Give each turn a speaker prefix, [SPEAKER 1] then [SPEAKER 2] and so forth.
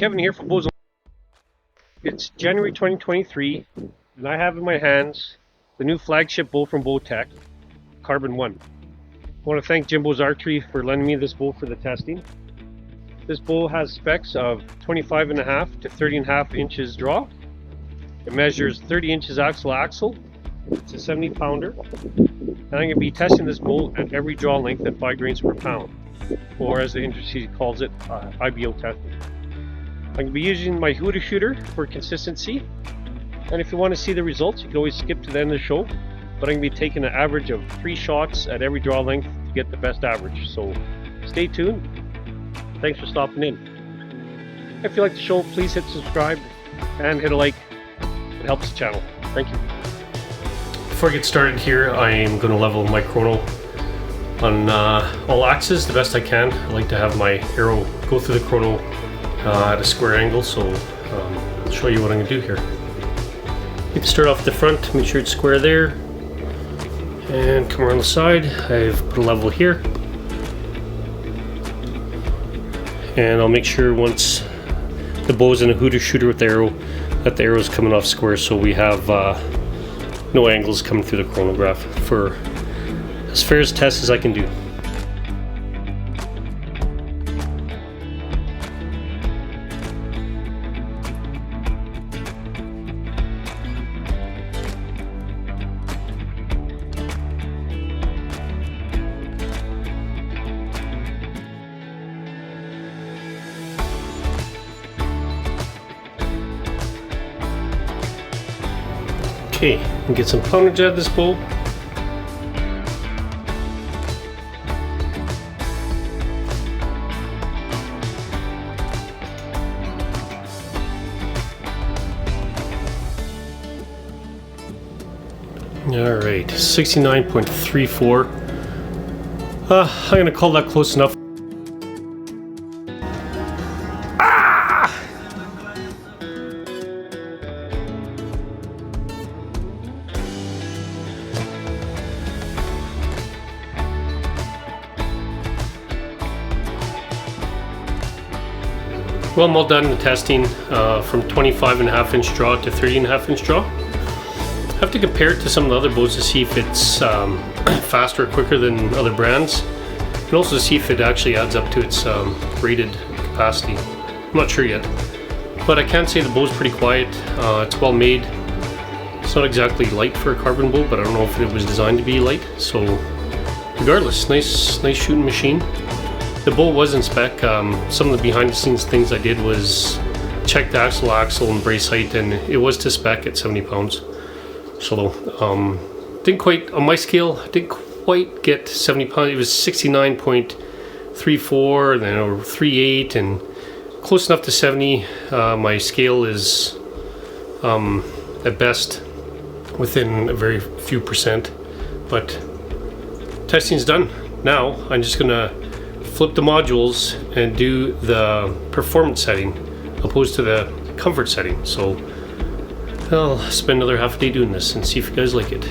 [SPEAKER 1] Kevin here from Bows. It's January 2023, and I have in my hands the new flagship bow from BowTech Carbon 1. I want to thank Jimbo's Archery for lending me this bow for the testing. This bow has specs of 25.5 to 30.5 inches draw. It measures 30 inches axle to axle. It's a 70 pounder. And I'm going to be testing this bow at every draw length at 5 grains per pound, or as the industry calls it, IBO testing. I'm going to be using my Huda shooter for consistency, and if you want to see the results, you can always skip to the end of the show, but I'm going to be taking an average of 3 shots at every draw length to get the best average, so stay tuned. Thanks for stopping in. If you like the show, please hit subscribe and hit a like. It helps the channel. Thank you. Before I get started here, I'm going to level my chrono on all axes the best I can. I like to have my arrow go through the chrono at a square angle, so I'll show you what I'm going to do here. You can start off the front, make sure it's square there, and come around the side. I've put a level here, and I'll make sure once the bow's in a Huda shooter with the arrow, that the arrow's coming off square, so we have no angles coming through the chronograph for as fair a test as I can do. Okay, and get some poundage out of this bow. Alright, 69.34. I'm going to call that close enough. Well, I'm all done the testing from 25.5 inch draw to 30.5 inch draw. I have to compare it to some of the other bows to see if it's faster or quicker than other brands, and also to see if it actually adds up to its rated capacity. I'm not sure yet, but I can say the bow's pretty quiet. It's well made. It's not exactly light for a carbon bow, but I don't know if it was designed to be light. So regardless, nice shooting machine. The bow was in spec. Some of the behind the scenes things I did was check the axle and brace height, and it was to spec at 70 pounds. So didn't quite, on my scale, didn't quite get 70 pounds. It was 69.34 and then over 38 and close enough to 70. My scale is at best within a very few percent, but testing's done. Now I'm just gonna flip the modules and do the performance setting opposed to the comfort setting. So I'll spend another half a day doing this and see if you guys like it.